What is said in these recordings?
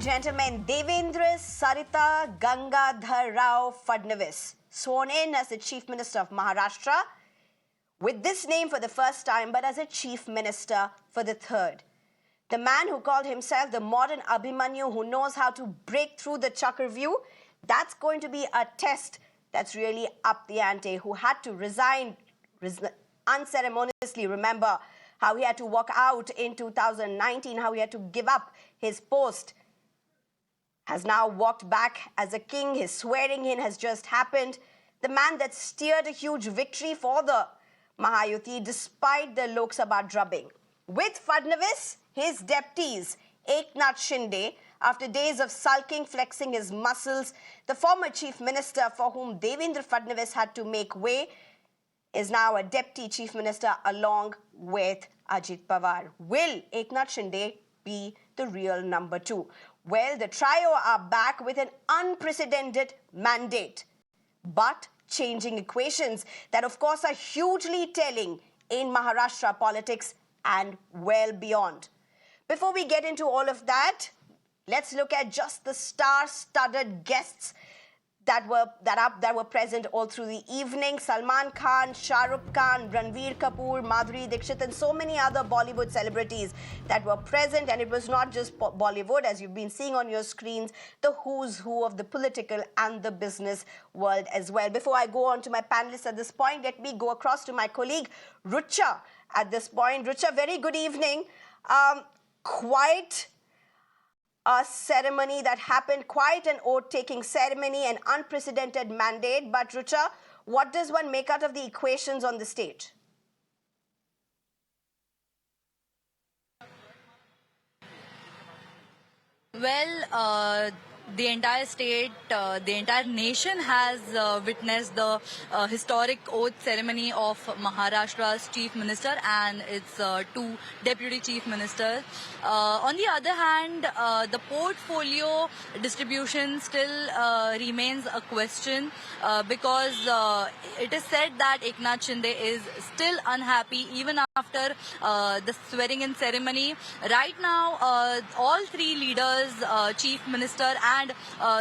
gentlemen, Devendra Sarita Gangadhar Rao Fadnavis, sworn in as the Chief Minister of Maharashtra, with this name for the first time, but as a Chief Minister for the third. The man who called himself the modern Abhimanyu, who knows how to break through the Chakravyuh, that's going to be a test that's really up the ante, who had to resign unceremoniously. Remember how he had to walk out in 2019, how he had to give up his post, has now walked back as a king. His swearing in has just happened. The man that steered a huge victory for the Mahayuti despite the Lok Sabha drubbing. With Fadnavis, his deputies, Eknath Shinde, after days of sulking, flexing his muscles, the former chief minister for whom Devendra Fadnavis had to make way is now a deputy chief minister along with Ajit Pawar. Will Eknath Shinde be the real number two? Well, the trio are back with an unprecedented mandate, but changing equations that, of course, are hugely telling in Maharashtra politics and well beyond. Before we get into all of that, let's look at just the star-studded guests that were present all through the evening. Salman Khan, Shah Rukh Khan, Ranveer Kapoor, Madhuri Dixit, and so many other Bollywood celebrities that were present. And it was not just Bollywood, as you've been seeing on your screens, the who's who of the political and the business world as well. Before I go on to my panelists at this point, let me go across to my colleague, Rucha, at this point. Rucha, very good evening. Quite a ceremony that happened, quite an oath-taking ceremony, an unprecedented mandate. But Rucha, what does one make out of the equations on the stage? Well, the entire state, the entire nation has witnessed the historic oath ceremony of Maharashtra's chief minister and its two deputy chief ministers. On the other hand, the portfolio distribution still remains a question because it is said that Eknath Shinde is still unhappy even after the swearing-in ceremony. Right now, all three leaders, chief minister and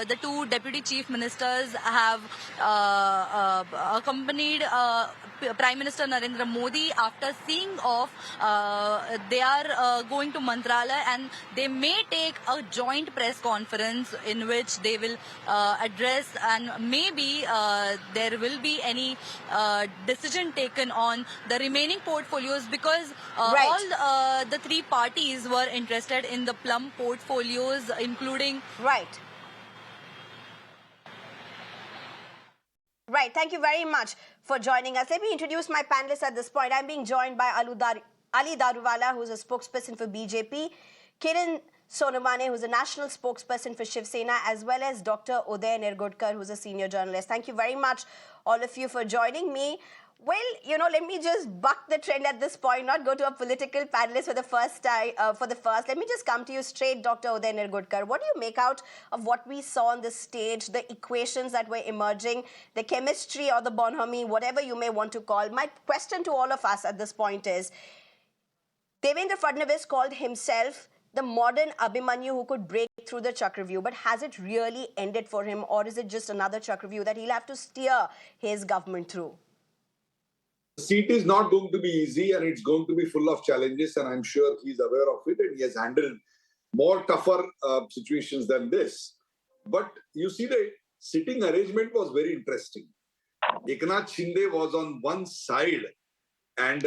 the two deputy chief ministers have accompanied Prime Minister Narendra Modi. After seeing off, they are going to Mantralaya and they may take a joint press conference in which they will address, and maybe there will be any decision taken on the remaining portfolios, because all the three parties were interested in the plum portfolios, including... Right. Thank you very much for joining us. Let me introduce my panelists at this point. I'm being joined by Ali Daruwala, who's a spokesperson for BJP, Kiran Sonamane, who's a national spokesperson for Shiv Sena, as well as Dr. Uday Nirgodkar, who's a senior journalist. Thank you very much, all of you, for joining me. Well, let me just buck the trend at this point, not go to a political panelist for the first time. Let me just come to you straight, Dr. Uday Nirgodkar. What do you make out of what we saw on the stage, the equations that were emerging, the chemistry or the bonhomie, whatever you may want to call? My question to all of us at this point is, Devendra Fadnavis called himself the modern Abhimanyu who could break through the Chakravyuh, but has it really ended for him, or is it just another Chakravyuh that he'll have to steer his government through? The seat is not going to be easy and it's going to be full of challenges, and I'm sure he's aware of it and he has handled more tougher situations than this. But you see, the sitting arrangement was very interesting. Eknath Shinde was on one side and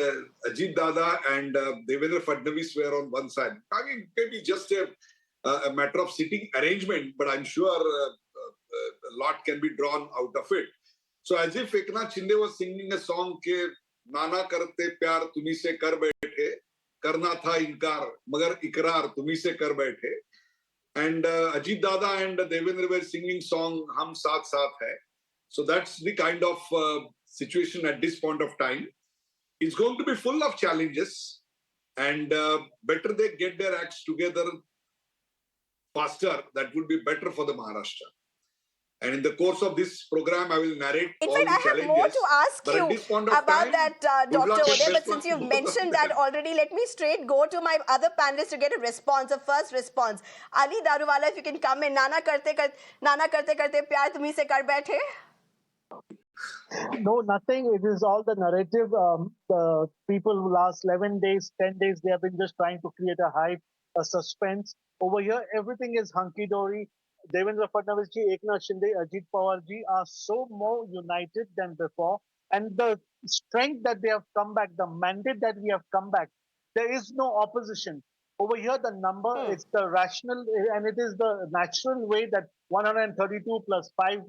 Ajit Dada and Devendra Fadnavis were on one side. I mean, maybe just a matter of sitting arrangement, but I'm sure a lot can be drawn out of it. So as if Eknath Shinde was singing a song ke Nana karte pyar tumhi se kar baithe, karna tha inkar magar ikrar tumhi se kar baithe. And Ajit Dada and Devendra were singing song Hum Saath Saath Hai. So that's the kind of situation at this point of time. It's going to be full of challenges, and better they get their acts together faster. That would be better for the Maharashtra. And in the course of this program, I will narrate In all fact, the I have more to challenges. ask But at you this point of about time, that, good Dr. luck and Uday. But best luck since to you've both of mentioned that them. already, let me straight go to my other panelists to get a response, a first response. Ali Daruwala, if you can come in. Nana karte karte pyar tumhi se kar baithe. No, nothing. It is all the narrative. The people who last 11 days, 10 days, they have been just trying to create a hype, a suspense. Over here, everything is hunky dory. Devendra Fadnavis ji, Eknath Shinde, Ajit Pawar ji are so more united than before. And the strength that they have come back, the mandate that we have come back, there is no opposition. Over here, the number, it's the rational, and it is the natural way that 132 plus 5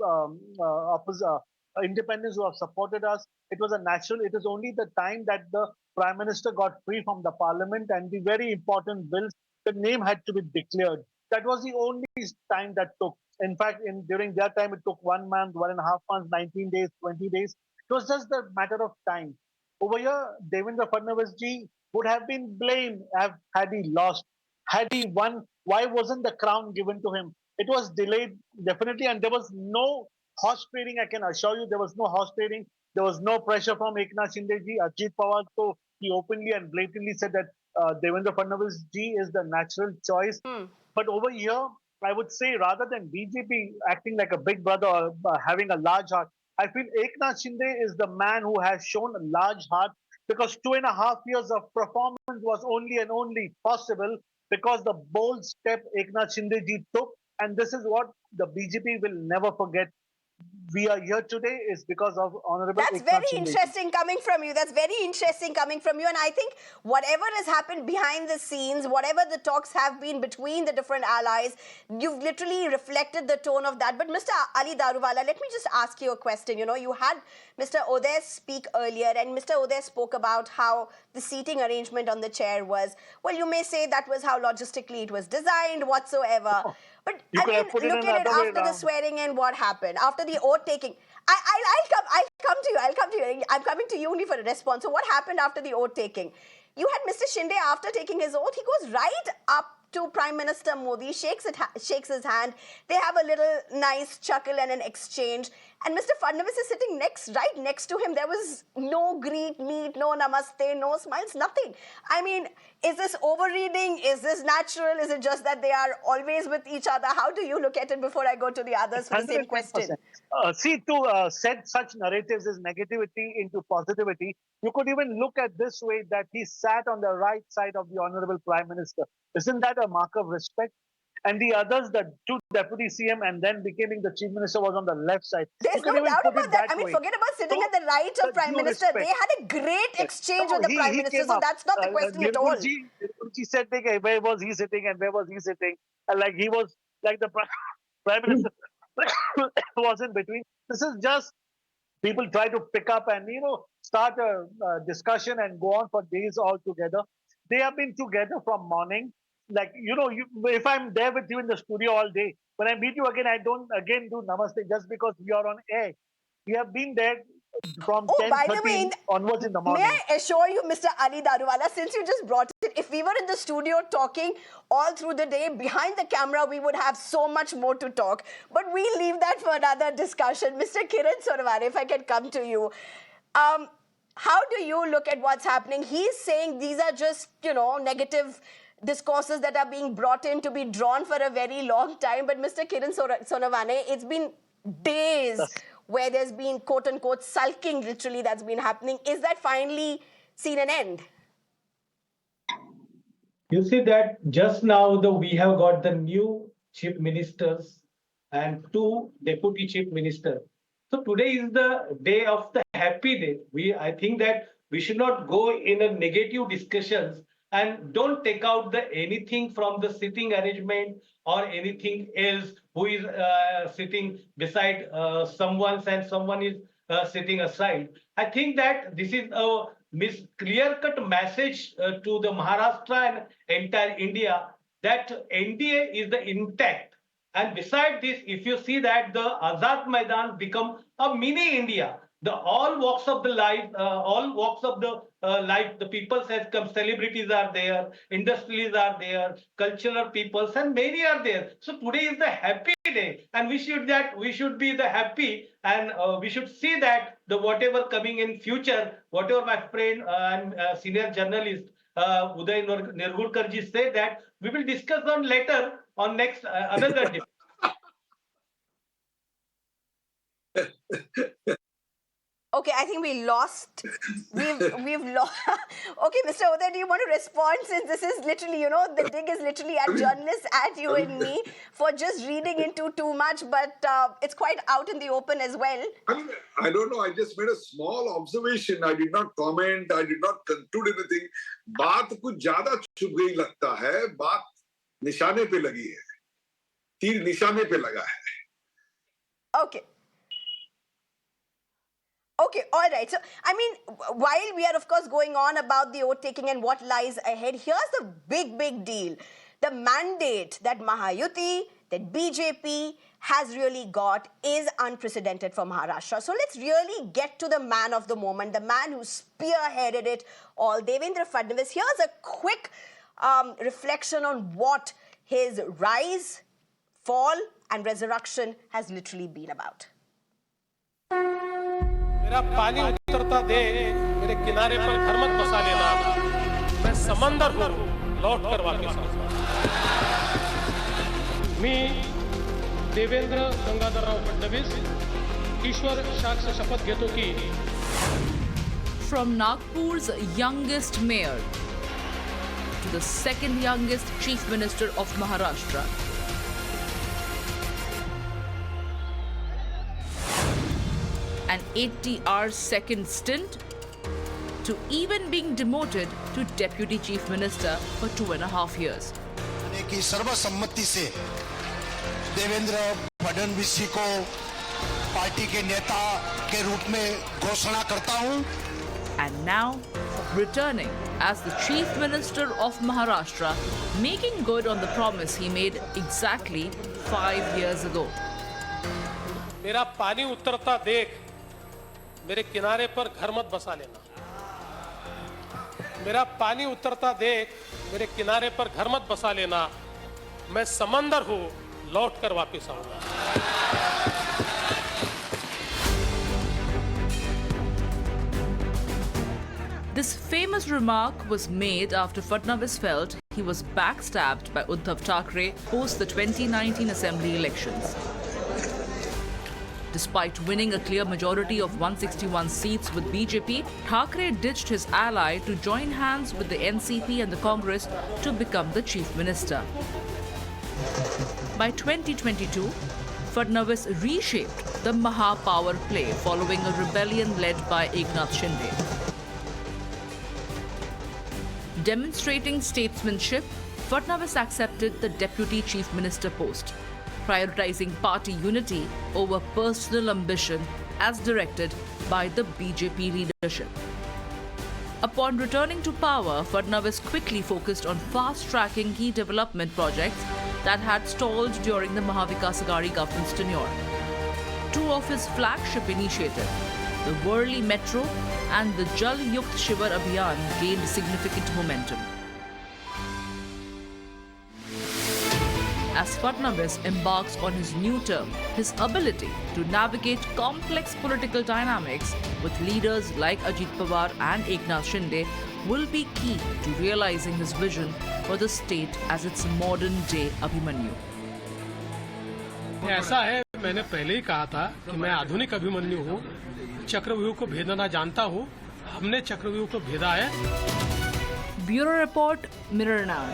independents who have supported us. It was a natural, it is only the time that the Prime Minister got free from the Parliament and the very important bills, the name had to be declared. That was the only time that took. In fact, during that time, it took 1 month, 1.5 months, 19 days, 20 days. It was just a matter of time. Over here, Devendra Fadnavis ji would have been blamed had he lost. Had he won, why wasn't the crown given to him? It was delayed, definitely, and there was no horse trading. I can assure you, there was no horse trading. There was no pressure from Eknath Shinde ji, Ajit Pawar. So he openly and blatantly said that Devendra Fadnavis ji is the natural choice. But over here, I would say rather than BJP acting like a big brother or having a large heart, I feel Eknath Shinde is the man who has shown a large heart because 2.5 years of performance was only and only possible because the bold step Eknath Shinde ji took. And this is what the BJP will never forget. We are here today is because of Honorable That's Eknath very Shinde. interesting coming from you. That's very interesting coming from you. And I think whatever has happened behind the scenes, whatever the talks have been between the different allies, you've literally reflected the tone of that. But Mr. Ali Daruwala, let me just ask you a question. You know, you had Mr. Uday speak earlier, and Mr. Uday spoke about how the seating arrangement on the chair was, well, you may say that was how logistically it was designed, whatsoever. But You I could have put mean, it look at it another way after the around. swearing in, what happened? After the oath taking. I'll come to you. I'll come to you. I'm coming to you only for a response. So what happened after the oath taking? You had Mr. Shinde after taking his oath. He goes right up to Prime Minister Modi, shakes his hand. They have a little nice chuckle and an exchange. And Mr. Fadnavis is sitting right next to him. There was no greet, meet, no namaste, no smiles, nothing. I mean, is this overreading? Is this natural? Is it just that they are always with each other? How do you look at it before I go to the others for the same question? 110%. See, to set such narratives as negativity into positivity, you could even look at this way that he sat on the right side of the Honorable Prime Minister. Isn't that a mark of respect? And the others, the two deputy CM and then becoming the chief minister, was on the left side. You There's no can even doubt put about it that. that I mean, way. forget about sitting So, at the right the of Prime due Minister. They respect. had a great exchange No, with the Prime he Minister. came So up. that's not the question at all. Nirgulji said, where was he sitting and where was he sitting? And like he was, like the Prime Minister was in between. This is just people try to pick up and start a discussion and go on for days all together. They have been together from morning. Like if I'm there with you in the studio all day, when I meet you again, I don't again do namaste just because we are on air. We have been there from Oh, by the 10:30 way, onwards in the may morning. I assure you, Mr. Ali Daruwala, since you just brought it, if we were in the studio talking all through the day, behind the camera, we would have so much more to talk. But we'll leave that for another discussion. Mr. Kiran Sorware, if I can come to you. How do you look at what's happening? He's saying these are just, negative discourses that are being brought in to be drawn for a very long time. But Mr. Kiran Sonawane, it's been days Yes. where there's been quote unquote sulking literally that's been happening. Is that finally seen an end? You see that just now we have got the new chief ministers and two deputy chief ministers. So today is the day of the happy day. I think that we should not go in a negative discussions and don't take out the anything from the sitting arrangement or anything else who is sitting beside someone and someone is sitting aside. I think that this is a clear-cut message to the Maharashtra and entire India that NDA is the intact. And beside this, if you see that the Azad Maidan become a mini India, The all walks of the life, life, the people has come, celebrities are there, industries are there, cultural peoples, and many are there. So today is the happy day, and we should be the happy, and we should see that the whatever coming in future, whatever my friend and senior journalist Uday Nirgurkar ji said, that we will discuss on later on next another day. Okay, I think we lost. We've lost. Okay, Mr. Uday, do you want to respond, since this is literally, the dig is literally at journalists, at you and me, for just reading into too much, but it's quite out in the open as well. I mean, I don't know. I just made a small observation. I did not comment. I did not conclude anything. बात कुछ ज्यादा छुप गई लगता है. बात निशाने पे लगी है. तीर निशाने पे लगा है. Okay. Okay, all right. So, I mean, while we are, of course, going on about the oath taking and what lies ahead, here's the big deal. The mandate that Mahayuti, that BJP has really got is unprecedented for Maharashtra. So let's really get to the man of the moment, the man who spearheaded it all, Devendra Fadnavis. Here's a quick reflection on what his rise, fall, and resurrection has literally been about. मेरा पानी उतरता दे मेरे किनारे पर घर मत बसा लेना मैं समंदर हूँ लौट कर वापस आऊंगा मी देवेंद्र गंगाधरराव फडणवीस ईश्वर साक्ष शपथ घेतो की From Nagpur's youngest mayor to the second youngest chief minister of Maharashtra, an 80-hour second stint, to even being demoted to deputy chief minister for 2.5 years. की सर्वसम्मति से देवेंद्र फडणवीस जी को पार्टी के नेता के रूप में घोषणा करता हूं. And now, returning as the chief minister of Maharashtra, making good on the promise he made exactly 5 years ago. मेरा पानी उतरता देख मेरे किनारे पर घर मत बसा लेना मेरा पानी उतरता देख मेरे किनारे पर घर मत बसा लेना मैं समंदर हूँ लौट कर वापस आऊंगा This famous remark was made after Fadnavis felt he was backstabbed by Uddhav Thackeray post the 2019 assembly elections. Despite winning a clear majority of 161 seats with BJP, Thackeray ditched his ally to join hands with the NCP and the Congress to become the chief minister. By 2022, Fadnavis reshaped the Maha power play following a rebellion led by Eknath Shinde. Demonstrating statesmanship, Fadnavis accepted the deputy chief minister post, prioritizing party unity over personal ambition as directed by the BJP leadership. Upon returning to power, Fadnavis quickly focused on fast-tracking key development projects that had stalled during the Mahavikas Aghadi government's tenure. Two of his flagship initiatives, the Worli Metro and the Jal Yukt Shivar Abhiyan, gained significant momentum. As Fadnavis embarks on his new term, his ability to navigate complex political dynamics with leaders like Ajit Pawar and Eknath Shinde will be key to realizing his vision for the state as its modern-day Abhimanyu. ऐसा है मैंने पहले ही कहा था कि मैं आधुनिक अभिमन्यु हूँ चक्रव्यूह को भेदना जानता हूँ हमने चक्रव्यूह को भेदा है Bureau Report, Mirror Now.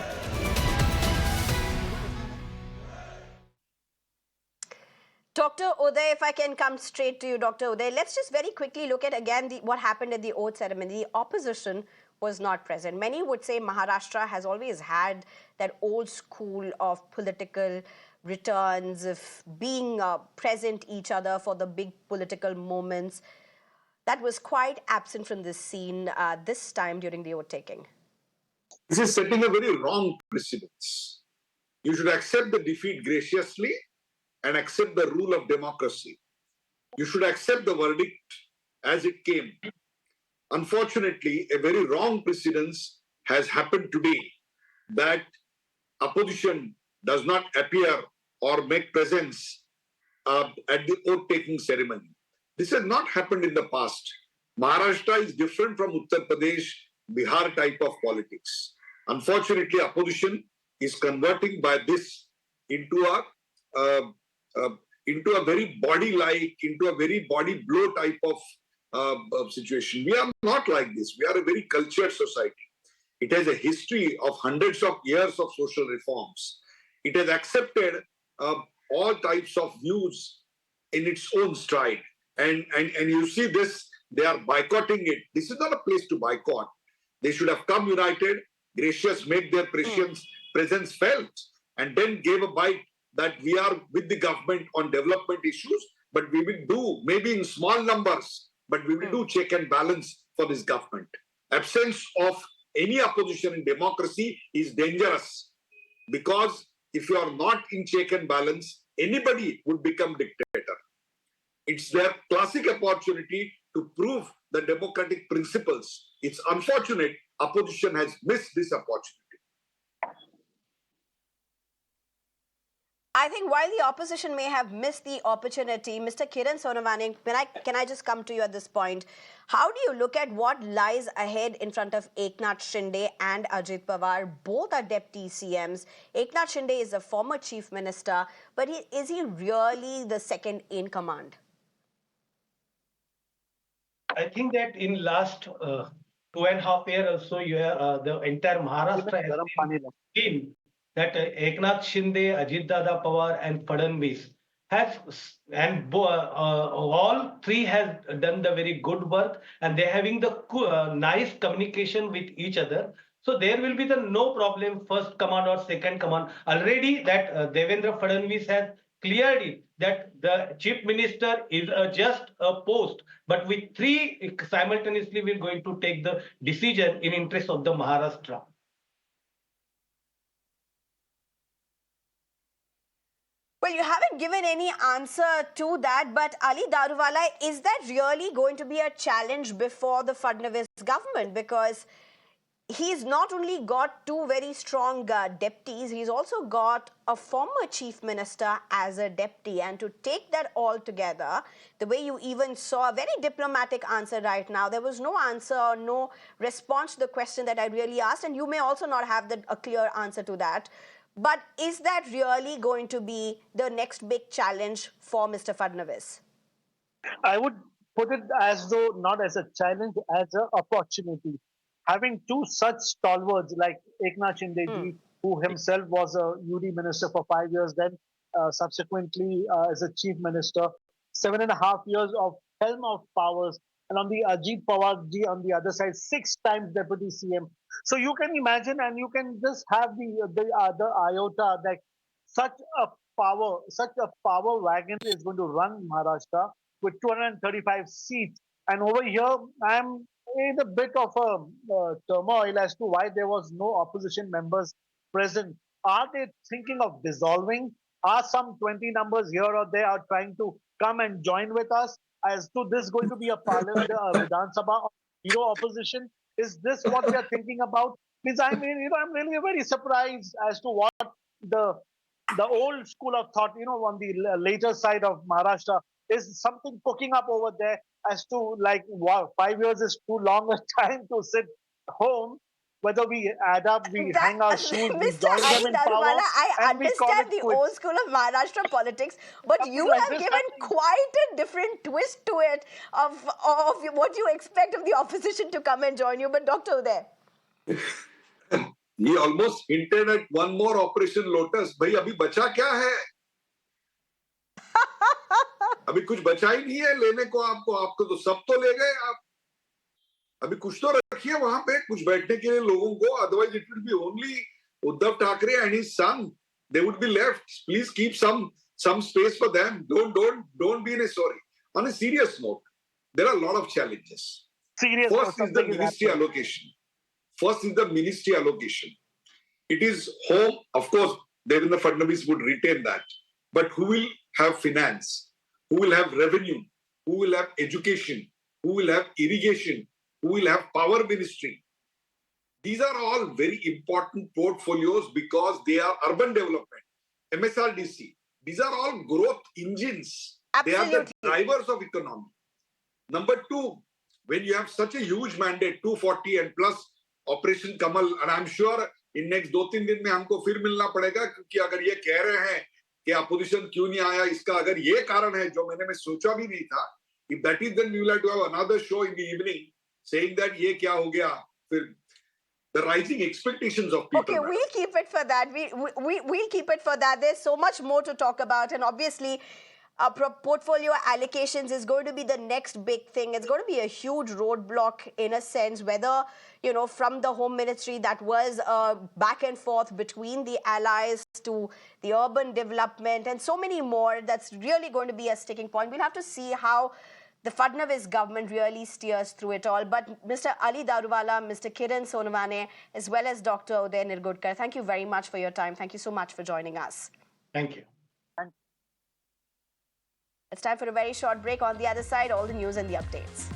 Dr. Uday, if I can come straight to you, Dr. Uday, let's just very quickly look at again what happened at the oath ceremony. The opposition was not present. Many would say Maharashtra has always had that old school of political returns, of being present each other for the big political moments. That was quite absent from this scene this time during the oath taking. This is setting a very wrong precedence. You should accept the defeat graciously and accept the rule of democracy. You should accept the verdict as it came. Unfortunately, a very wrong precedence has happened today that opposition does not appear or make presence at the oath-taking ceremony. This has not happened in the past. Maharashtra is different from Uttar Pradesh, Bihar type of politics. Unfortunately, opposition is converting by this into a very body-like, into a very body blow type of situation. We are not like this. We are a very cultured society. It has a history of hundreds of years of social reforms. It has accepted all types of views in its own stride. And you see this, they are boycotting it. This is not a place to boycott. They should have come united, gracious, make their presence felt, and then gave a bite that we are with the government on development issues, but we will do, maybe in small numbers, but we will do check and balance for this government. Absence of any opposition in democracy is dangerous, because if you are not in check and balance, anybody would become dictator. It's their classic opportunity to prove the democratic principles. It's unfortunate opposition has missed this opportunity. I think while the opposition may have missed the opportunity, Mr. Kiran Sonavane, can I just come to you at this point? How do you look at what lies ahead in front of Eknath Shinde and Ajit Pawar? Both are deputy CMs. Eknath Shinde is a former chief minister, but is he really the second in command? I think that in last 2.5 years or so, the entire Maharashtra has seen that Eknath Shinde, Ajit Dada Pawar, and Fadnavis all three has done the very good work, and they're having the nice communication with each other. So there will be the no problem first command or second command. Already that Devendra Fadnavis has cleared it that the chief minister is just a post, but with three simultaneously we're going to take the decision in interest of the Maharashtra. Well, you haven't given any answer to that, but Ali Daruwala, is that really going to be a challenge before the Fadnavis government? Because he's not only got two very strong deputies, he's also got a former chief minister as a deputy. And to take that all together, the way you even saw a very diplomatic answer right now, there was no answer or no response to the question that I really asked. And you may also not have a clear answer to that. But is that really going to be the next big challenge for Mr. Fadnavis? I would put it as though not as a challenge, as an opportunity. Having two such stalwarts like Eknath Shinde, who himself was a UD minister for 5 years, then subsequently as a chief minister, 7.5 years of helm of powers, and on the Ajit Pawar ji on the other side, 6 times deputy CM. So you can imagine, and you can just have the other iota that such a power wagon is going to run Maharashtra with 235 seats. And over here, I'm in a bit of a turmoil as to why there was no opposition members present. Are they thinking of dissolving? Are some 20 numbers here or there are trying to come and join with us? As to this going to be a parliament, Vidhan Sabha, zero opposition? Is this what we are thinking about? Because I mean, I'm really very surprised as to what the old school of thought, on the later side of Maharashtra, is something cooking up over there as to like, wow, 5 years is too long a time to sit home. Whether we add up, we hang our shoes, we join them in power. I understand the old school of Maharashtra politics, but you have given quite a different twist to it of what you expect of the opposition to come and join you. But Dr. Uday. He almost hinted at one more Operation Lotus. भाई अभी बचा क्या है? अभी कुछ बचा ही नहीं है लेने को आपको तो सब तो ले गए आप. अभी कुछ तो रखिए वहां पे कुछ बैठने के लिए लोगों को. Otherwise it will be only Uddhav Thackeray and his son. They would be left. Please keep some space for them. Don't be in a sorry. On a serious note, there are a lot of challenges. First is the ministry allocation. It is home, of course, Devendra Fadnavis would retain that. But who will have finance? Who will have revenue? Who will have education? who will have irrigation, who will have power ministry. These are all very important portfolios because they are urban development, MSRDC. These are all growth engines. Absolutely. They are the drivers of economy. Number two, when you have such a huge mandate, 240 and plus Operation Kamal, and I'm sure in next 2-3 दिन में हमको फिर मिलना पड़ेगा, क्योंकि अगर ये कह रहे हैं कि अपोजिशन क्यों नहीं आया, इसका अगर ये कारण है जो मैंने सोचा भी नहीं था, if that is, then we will have to have another show in the evening saying that ये क्या हो गया, फिर the rising expectations of people. Okay, we'll keep it for that. We'll keep it for that. There's so much more to talk about, and obviously, portfolio allocations is going to be the next big thing. It's going to be a huge roadblock in a sense, whether, from the Home Ministry that was back and forth between the allies to the urban development and so many more. That's really going to be a sticking point. We'll have to see how the Fadnavis government really steers through it all. But Mr. Ali Daruwala, Mr. Kiran Sonavane, as well as Dr. Uday Nirgudkar, thank you very much for your time. Thank you so much for joining us. Thank you. It's time for a very short break. On the other side, all the news and the updates.